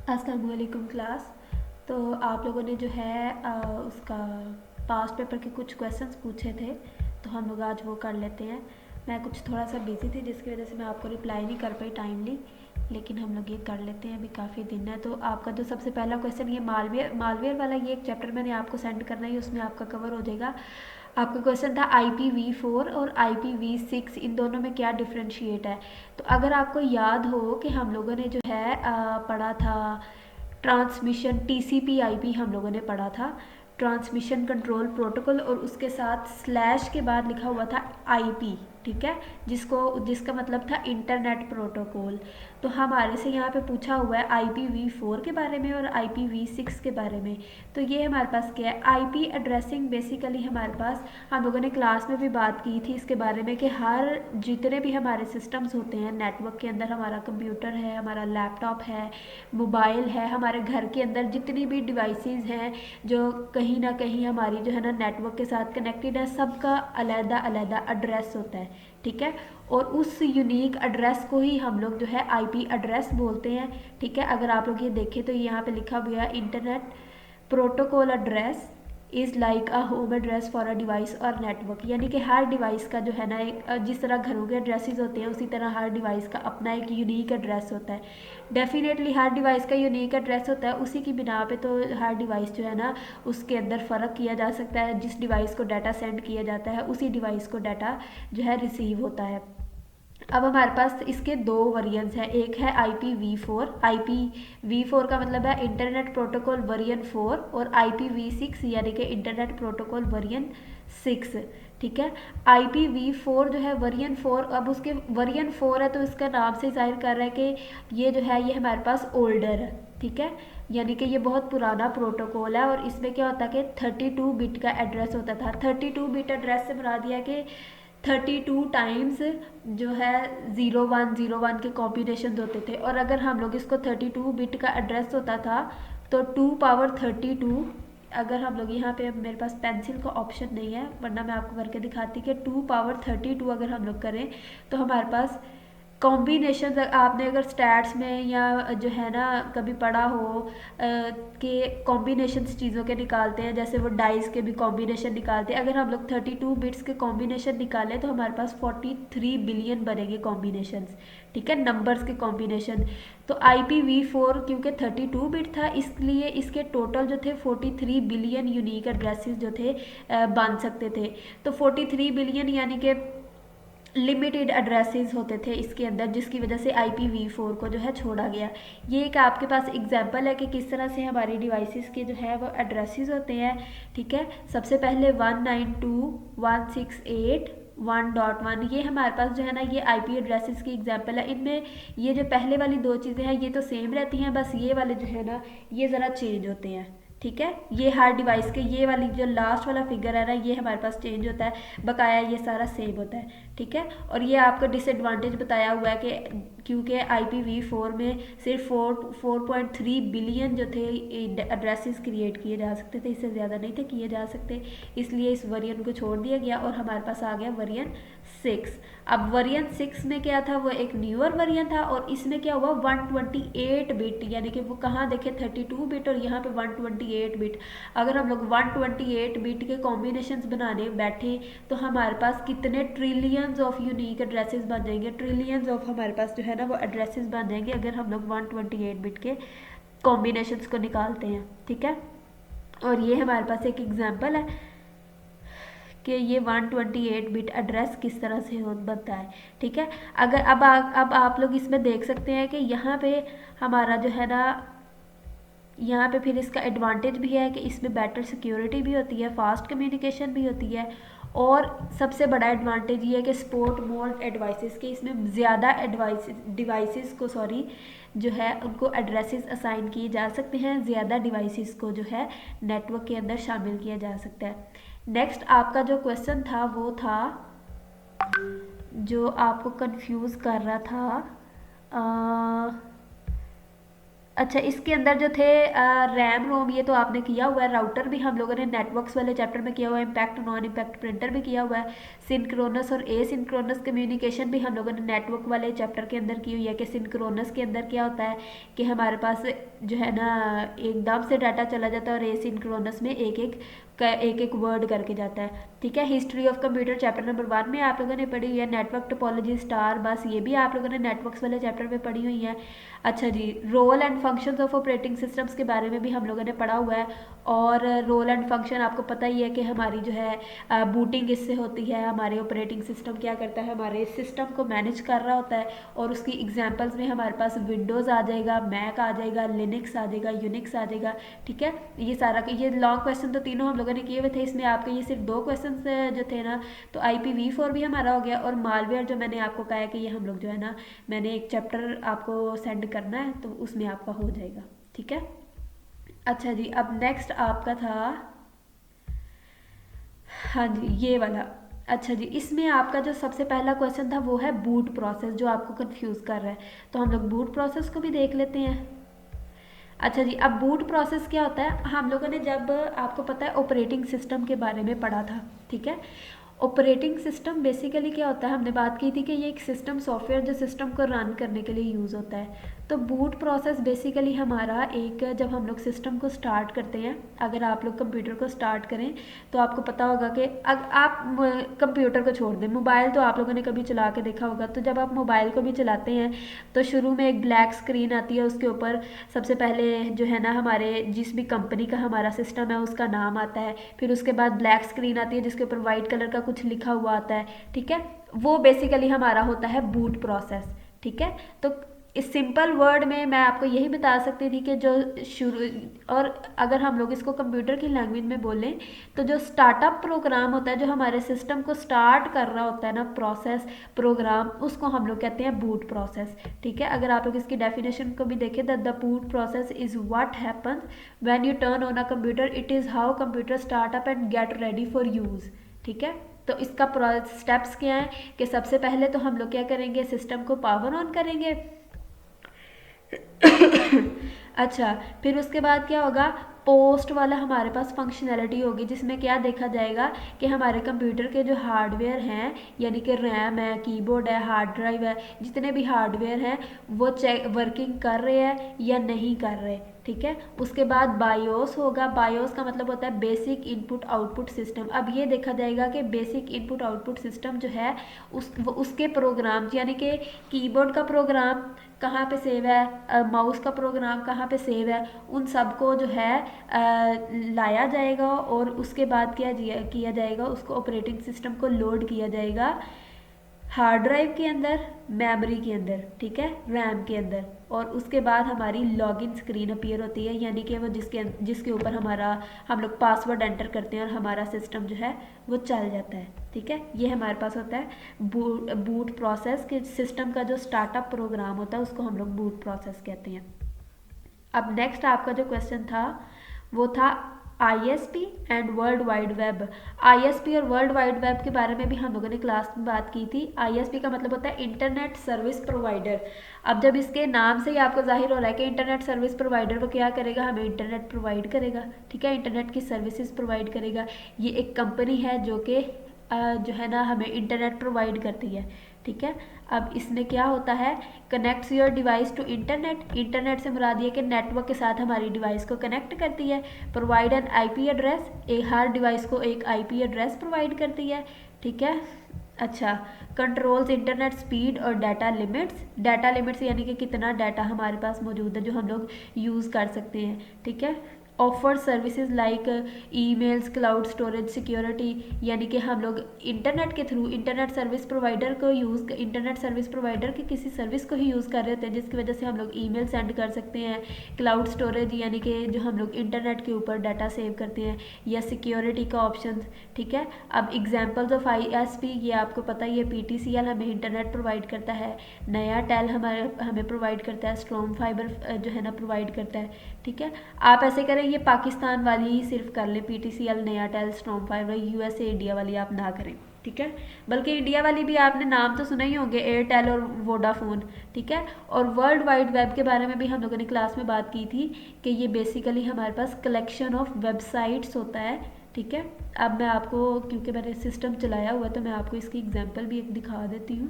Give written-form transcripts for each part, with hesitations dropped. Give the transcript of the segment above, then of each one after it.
अस्सलाम वालेकुम क्लास। तो आप लोगों ने जो है उसका पास्ट पेपर के कुछ क्वेश्चंस पूछे थे, तो हम लोग आज वो कर लेते हैं। मैं कुछ थोड़ा सा बिज़ी थी जिसकी वजह से मैं आपको रिप्लाई नहीं कर पाई टाइमली, लेकिन हम लोग ये कर लेते हैं। अभी काफ़ी दिन है। तो आपका जो सबसे पहला क्वेश्चन ये मालवेयर मालवेयर वाला, ये एक चैप्टर मैंने आपको सेंड करना है, उसमें आपका कवर हो जाएगा। आपका क्वेश्चन था IPv4 और IPv6 इन दोनों में क्या डिफ्रेंशिएट है। तो अगर आपको याद हो कि हम लोगों ने जो है पढ़ा था ट्रांसमिशन TCP/IP, हम लोगों ने पढ़ा था ट्रांसमिशन कंट्रोल प्रोटोकॉल, और उसके साथ स्लैश के बाद लिखा हुआ था IP, ठीक है, जिसका मतलब था इंटरनेट प्रोटोकॉल। तो हमारे से यहाँ पे पूछा हुआ है IPv4 के बारे में और IPv6 के बारे में। तो ये हमारे पास क्या है, IP एड्रेसिंग बेसिकली हमारे पास, हम लोगों ने क्लास में भी बात की थी इसके बारे में कि हर जितने भी हमारे सिस्टम्स होते हैं नेटवर्क के अंदर, हमारा कंप्यूटर है, हमारा लैपटॉप है, मोबाइल है, हमारे घर के अंदर जितनी भी डिवाइसेस हैं जो कहीं ना कहीं हमारी जो है ना नेटवर्क के साथ कनेक्टेड है, सबका अलग अलग एड्रेस होता है, ठीक है। और उस यूनिक एड्रेस को ही हम लोग जो है IP एड्रेस बोलते हैं, ठीक है। अगर आप लोग ये देखें तो यहाँ पे लिखा हुआ है internet protocol address is like a home address for a device और नेटवर्क, यानी कि हर डिवाइस का जो है ना एक, जिस तरह घरों के एड्रेसेस होते हैं उसी तरह हर डिवाइस का अपना एक यूनिक एड्रेस होता है। डेफिनेटली हर डिवाइस का यूनिक एड्रेस होता है, उसी की बिना पे तो हर डिवाइस जो है ना उसके अंदर फ़र्क किया जा सकता है। जिस डिवाइस को डाटा सेंड किया जाता है उसी डिवाइस को डाटा जो है रिसीव होता है। अब हमारे पास इसके दो वेरिएंट्स हैं, एक है IPv4, IPv4 का मतलब है इंटरनेट प्रोटोकॉल वर्जन 4, और IPv6 यानी कि इंटरनेट प्रोटोकॉल वर्जन 6, ठीक है। IPv4 जो है वर्जन 4, अब उसके वर्जन 4 है तो इसका नाम से जाहिर कर रहा है कि ये जो है ये हमारे पास ओल्डर है, ठीक है, यानी कि ये बहुत पुराना प्रोटोकॉल है। और इसमें क्या होता है कि 32 बिट का एड्रेस होता था। 32 बिट एड्रेस से बना दिया कि 32 टाइम्स जो है 0101 के कॉम्बिनेशन होते थे, और अगर हम लोग इसको 32 बिट का एड्रेस होता था तो 2 पावर 32, अगर हम लोग यहाँ पे, मेरे पास पेंसिल का ऑप्शन नहीं है वरना मैं आपको करके दिखाती कि 2 पावर 32 अगर हम लोग करें तो हमारे पास कॉम्बिनेशन, आपने अगर स्टैट्स में या जो है ना कभी पढ़ा हो कि कॉम्बिनेशंस चीज़ों के निकालते हैं, जैसे वो डाइस के भी कॉम्बिनेशन निकालते हैं, अगर हम लोग 32 बिट्स के कॉम्बिनेशन निकालें तो हमारे पास 43 बिलियन बनेंगे कॉम्बिनेशंस, ठीक है, नंबर्स के कॉम्बिनेशन। तो IPv4 क्योंकि 32 बिट था इसलिए इसके टोटल जो थे 43 बिलियन यूनिक एड्रेसेस जो थे बन सकते थे। तो 43 बिलियन यानी कि लिमिटेड एड्रेसेस होते थे इसके अंदर, जिसकी वजह से IPv4 को जो है छोड़ा गया। ये एक आपके पास एग्जांपल है कि किस तरह से हमारी डिवाइसेस के जो है वो एड्रेसेस होते हैं, ठीक है। सबसे पहले 192.168.1.1, ये हमारे पास जो है ना ये IP एड्रेसेस की एग्जांपल है। इनमें ये जो पहले वाली दो चीज़ें हैं ये तो सेम रहती हैं, बस ये वाले जो है ना ये ज़रा चेंज होते हैं, ठीक है। ये हर डिवाइस के, ये वाली जो लास्ट वाला फिगर है ना ये हमारे पास चेंज होता है, बकाया ये सारा सेम होता है, ठीक है। और ये आपका डिसएडवांटेज बताया हुआ है कि क्योंकि IPv4 में सिर्फ 4.3 बिलियन जो थे एड्रेसेस क्रिएट किए जा सकते थे, इससे ज़्यादा नहीं थे किए जा सकते, इसलिए इस वर्जन को छोड़ दिया गया और हमारे पास आ गया वर्जन 6। अब वर्जन 6 में क्या था, वो एक न्यूअर वर्जन था, और इसमें क्या हुआ 128 बिट, यानी कि वो कहाँ देखे 32 बिट और यहाँ पे 128 बिट। अगर हम लोग 128 बिट के कॉम्बिनेशन बनाने बैठे तो हमारे पास कितने ट्रिलियंस ऑफ यूनिक एड्रेसेस बन जाएंगे, ट्रिलियंस ऑफ हमारे पास जो है ना वो एड्रेसेस बन जाएंगे अगर हम लोग 128 बिट के कॉम्बिनेशंस को निकालते हैं, ठीक है। और ये हमारे पास एक एग्जांपल है कि ये 128 बिट एड्रेस किस तरह से बनता है, ठीक है। अगर अब आप लोग इसमें देख सकते हैं कि यहाँ पे हमारा जो है ना, यहाँ पे फिर इसका एडवांटेज भी है कि इसमें बेटर सिक्योरिटी भी होती है, फास्ट कम्युनिकेशन भी होती है, और सबसे बड़ा एडवांटेज ये है कि सपोर्ट मोर एडवाइसेस के, इसमें ज़्यादा डिवाइसेस को जो है उनको एड्रेसेस असाइन किए जा सकते हैं, ज़्यादा डिवाइसेस को जो है नेटवर्क के अंदर शामिल किया जा सकता है। नेक्स्ट आपका जो क्वेश्चन था वो था जो आपको कंफ्यूज कर रहा था, अच्छा, इसके अंदर जो थे रैम रोम ये तो आपने किया हुआ है। राउटर भी हम लोगों ने नेटवर्क्स वाले चैप्टर में किया हुआ है। इम्पैक्ट नॉन इम्पैक्ट प्रिंटर भी किया हुआ है। सिंक्रोनस और एसिंक्रोनस कम्युनिकेशन भी हम लोगों ने नेटवर्क वाले चैप्टर के अंदर की हुई है कि सिंक्रोनस के अंदर क्या होता है कि हमारे पास जो है ना एकदम से डाटा चला जाता है, और एसिंक्रोनस में एक एक वर्ड करके जाता है। ठीक है, history of computer chapter number 1 में आप लोगों ने पढ़ी हुई है। नेटवर्क टोपोलॉजी स्टार बस ये भी आप लोगों ने नेटवर्क्स वाले चैप्टर में पढ़ी हुई है। अच्छा जी, role and functions of operating systems के बारे में भी हम लोगों ने पढ़ा हुआ है। और रोल एंड फंक्शन आपको पता ही है कि हमारी जो है बूटिंग इससे होती है। हमारे ऑपरेटिंग सिस्टम क्या करता है, हमारे सिस्टम को मैनेज कर रहा होता है। और उसकी एग्जांपल्स में हमारे पास विंडोज़ आ जाएगा, मैक आ जाएगा, लिनक्स आ जाएगा, यूनिक्स आ जाएगा। ठीक है, ये सारा ये लॉन्ग क्वेश्चन तो तीनों हम लोगों ने किए हुए थे। इसमें आपके ये सिर्फ 2 क्वेश्चन जो थे ना, तो IPv4 भी हमारा हो गया। और मालवेयर जो मैंने आपको कहा है कि ये हम लोग जो है ना, मैंने एक चैप्टर आपको सेंड करना है तो उसमें आपका हो जाएगा। ठीक है, अच्छा जी, अब नेक्स्ट आपका था, हाँ जी ये वाला। अच्छा जी, इसमें आपका जो सबसे पहला क्वेश्चन था वो है बूट प्रोसेस, जो आपको कंफ्यूज कर रहा है। तो हम लोग बूट प्रोसेस को भी देख लेते हैं। अच्छा जी, अब बूट प्रोसेस क्या होता है, हम लोगों ने जब आपको पता है ऑपरेटिंग सिस्टम के बारे में पढ़ा था। ठीक है, ऑपरेटिंग सिस्टम बेसिकली क्या होता है, हमने बात की थी कि ये एक सिस्टम सॉफ्टवेयर जो सिस्टम को रन करने के लिए यूज़ होता है। तो बूट प्रोसेस बेसिकली हमारा एक, जब हम लोग सिस्टम को स्टार्ट करते हैं, अगर आप लोग कंप्यूटर को स्टार्ट करें तो आपको पता होगा कि आप कंप्यूटर को छोड़ दें, मोबाइल तो आप लोगों ने कभी चला के देखा होगा। तो जब आप मोबाइल को भी चलाते हैं तो शुरू में एक ब्लैक स्क्रीन आती है, उसके ऊपर सबसे पहले जो है ना हमारे जिस भी कंपनी का हमारा सिस्टम है उसका नाम आता है। फिर उसके बाद ब्लैक स्क्रीन आती है जिसके ऊपर वाइट कलर का कुछ लिखा हुआ आता है। ठीक है, वो बेसिकली हमारा होता है बूट प्रोसेस। ठीक है, तो इस सिंपल वर्ड में मैं आपको यही बता सकती थी कि जो शुरू, और अगर हम लोग इसको कंप्यूटर की लैंग्वेज में बोलें तो जो स्टार्टअप प्रोग्राम होता है, जो हमारे सिस्टम को स्टार्ट कर रहा होता है ना प्रोसेस प्रोग्राम, उसको हम लोग कहते हैं बूट प्रोसेस। ठीक है, अगर आप लोग इसकी डेफिनेशन को भी देखें, the boot process is what happens when U turn on a computer, it is how computer start up and get ready for use. ठीक है, तो इसका स्टेप्स क्या है कि सबसे पहले तो हम लोग क्या करेंगे, सिस्टम को पावर ऑन करेंगे। अच्छा, फिर उसके बाद क्या होगा, पोस्ट वाला हमारे पास फंक्शनैलिटी होगी जिसमें क्या देखा जाएगा कि हमारे कंप्यूटर के जो हार्डवेयर हैं, यानी कि रैम है, कीबोर्ड है, हार्ड ड्राइव है, जितने भी हार्डवेयर हैं वो चेक वर्किंग कर रहे हैं या नहीं कर रहे। ठीक है, उसके बाद बायोस होगा। बायोस का मतलब होता है बेसिक इनपुट आउटपुट सिस्टम। अब ये देखा जाएगा कि बेसिक इनपुट आउटपुट सिस्टम जो है उसके प्रोग्राम, यानी कि कीबोर्ड का प्रोग्राम कहाँ पे सेव है, माउस का प्रोग्राम कहाँ पे सेव है, उन सबको जो है लाया जाएगा। और उसके बाद क्या किया जाएगा, उसको ऑपरेटिंग सिस्टम को लोड किया जाएगा हार्ड ड्राइव के अंदर, मेमोरी के अंदर, ठीक है, रैम के अंदर। और उसके बाद हमारी लॉगिन स्क्रीन अपीयर होती है, यानी कि वो जिसके ऊपर हम लोग पासवर्ड एंटर करते हैं और हमारा सिस्टम जो है वो चल जाता है। ठीक है, ये हमारे पास होता है बूट प्रोसेस के सिस्टम का जो स्टार्टअप प्रोग्राम होता है उसको हम लोग बूट प्रोसेस कहते हैं। अब नेक्स्ट आपका जो क्वेश्चन था वो था ISP and world wide web. ISP और वर्ल्ड वाइड वेब के बारे में भी हम लोगों ने क्लास में बात की थी। ISP का मतलब होता है इंटरनेट सर्विस प्रोवाइडर। अब जब इसके नाम से ही आपको जाहिर हो रहा है कि इंटरनेट सर्विस प्रोवाइडर वो क्या करेगा, हमें इंटरनेट प्रोवाइड करेगा। ठीक है, इंटरनेट की सर्विसेज प्रोवाइड करेगा। ये एक कंपनी है जो कि जो है ना हमें इंटरनेट प्रोवाइड करती है। ठीक है, अब इसमें क्या होता है, connects your device to internet. Internet से मुराद ये कि नेटवर्क के साथ हमारी डिवाइस को कनेक्ट करती है। Provide an IP address, her device को एक IP एड्रेस प्रोवाइड करती है। ठीक है, अच्छा, कंट्रोल्स इंटरनेट स्पीड और डाटा लिमिट्स। डाटा लिमिट्स यानी कि कितना डाटा हमारे पास मौजूद है जो हम लोग यूज़ कर सकते हैं। ठीक है, offer services like emails, cloud storage, security, यानी कि हम लोग इंटरनेट के थ्रू इंटरनेट सर्विस प्रोवाइडर की किसी सर्विस को ही यूज़ कर रहे होते हैं, जिसकी वजह से हम लोग ईमेल सेंड कर सकते हैं। क्लाउड स्टोरेज यानी कि जो हम लोग इंटरनेट के ऊपर डाटा सेव करते हैं, या सिक्योरिटी का ऑप्शन। ठीक है, अब एग्जाम्पल्स ऑफ ISP, ये आपको पता ही है, PTCL हमें इंटरनेट प्रोवाइड करता है, नया टेल हमें प्रोवाइड करता है, स्ट्रॉम फाइबर जो है ना प्रोवाइड करता है। ठीक है, आप ऐसे करें, ये पाकिस्तान वाली ही सिर्फ कर ले, PTCL, Nayatel, Storm Fiber, USA India वाली आप ना करें। ठीक है। बल्कि इंडिया वाली भी आपने नाम तो सुना ही होंगे, एयरटेल और वोडाफोन, ठीक है। और वर्ल्ड वाइड वेब के बारे में भी हम लोगों ने क्लास में बात की थी कि ये बेसिकली हमारे पास कलेक्शन ऑफ वेबसाइट्स होता है, ठीक है। अब मैं आपको, क्योंकि मैंने सिस्टम चलाया हुआ है, तो मैं आपको इसकी एग्जांपल भी एक दिखा देती हूँ।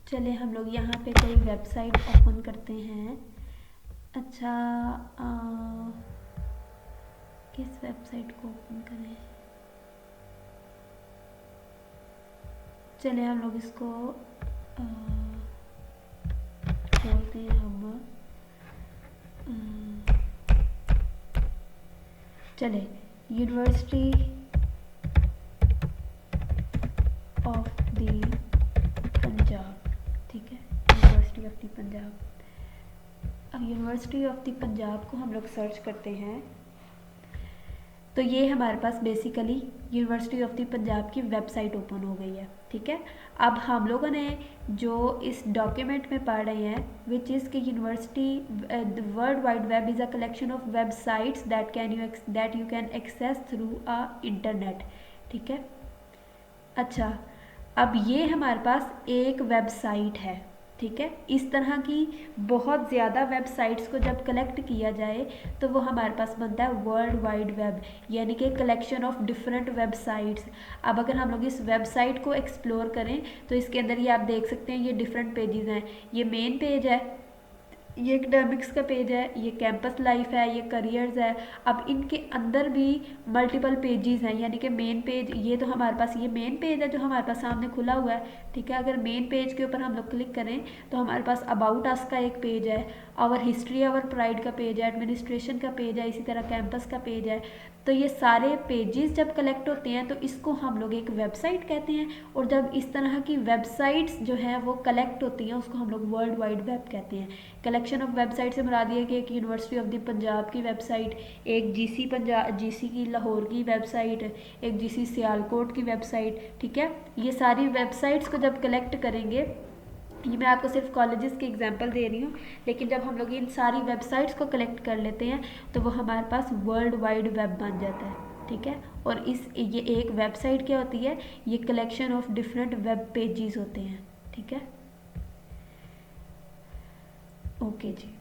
चले हम लोग यहाँ पे कोई वेबसाइट ओपन करते हैं। अच्छा, किस वेबसाइट को ओपन करें? चले हम लोग इसको खोलते हैं हम। चले, यूनिवर्सिटी ऑफ द पंजाब, ठीक है, यूनिवर्सिटी ऑफ द पंजाब। अब यूनिवर्सिटी ऑफ द पंजाब को हम लोग सर्च करते हैं, तो ये हमारे पास basically university of the Punjab की वेबसाइट ओपन हो गई है, ठीक है। अब हम लोगों ने जो इस डॉक्यूमेंट में पढ़ रहे हैं, विच इज़ कि university the world wide web is a collection of websites that you can access through a internet, ठीक है। अच्छा, अब ये हमारे पास एक वेबसाइट है, ठीक है। इस तरह की बहुत ज़्यादा वेबसाइट्स को जब कलेक्ट किया जाए तो वो हमारे पास बनता है वर्ल्ड वाइड वेब, यानी कि कलेक्शन ऑफ डिफरेंट वेबसाइट्स। अब अगर हम लोग इस वेबसाइट को एक्सप्लोर करें तो इसके अंदर ये आप देख सकते हैं, ये डिफरेंट पेजेस हैं। ये मेन पेज है, ये एकेडमिक्स का पेज है, ये कैंपस लाइफ है, ये करियर्स है। अब इनके अंदर भी मल्टीपल पेजेस हैं, यानी कि मेन पेज, ये तो हमारे पास ये मेन पेज है जो हमारे पास सामने खुला हुआ है, ठीक है। अगर मेन पेज के ऊपर हम लोग क्लिक करें तो हमारे पास अबाउट अस का एक पेज है, आवर हिस्ट्री आवर प्राइड का पेज है, एडमिनिस्ट्रेशन का पेज है, इसी तरह कैंपस का पेज है। तो ये सारे पेजेस जब कलेक्ट होते हैं तो इसको हम लोग एक वेबसाइट कहते हैं। और जब इस तरह की वेबसाइट्स जो हैं वो कलेक्ट होती हैं उसको हम लोग वर्ल्ड वाइड वेब कहते हैं। कलेक्शन ऑफ वेबसाइट से मुराद ये कि एक यूनिवर्सिटी ऑफ द पंजाब की वेबसाइट, एक जीसी की लाहौर की वेबसाइट, एक जीसी सियालकोट की वेबसाइट, ठीक है। ये सारी वेबसाइट्स को जब कलेक्ट करेंगे, ये मैं आपको सिर्फ कॉलेजेस की एग्जांपल दे रही हूँ, लेकिन जब हम लोग इन सारी वेबसाइट्स को कलेक्ट कर लेते हैं तो वो हमारे पास वर्ल्ड वाइड वेब बन जाता है, ठीक है। और ये एक वेबसाइट क्या होती है, ये collection of different web pages होते हैं, ठीक है। ओके जी।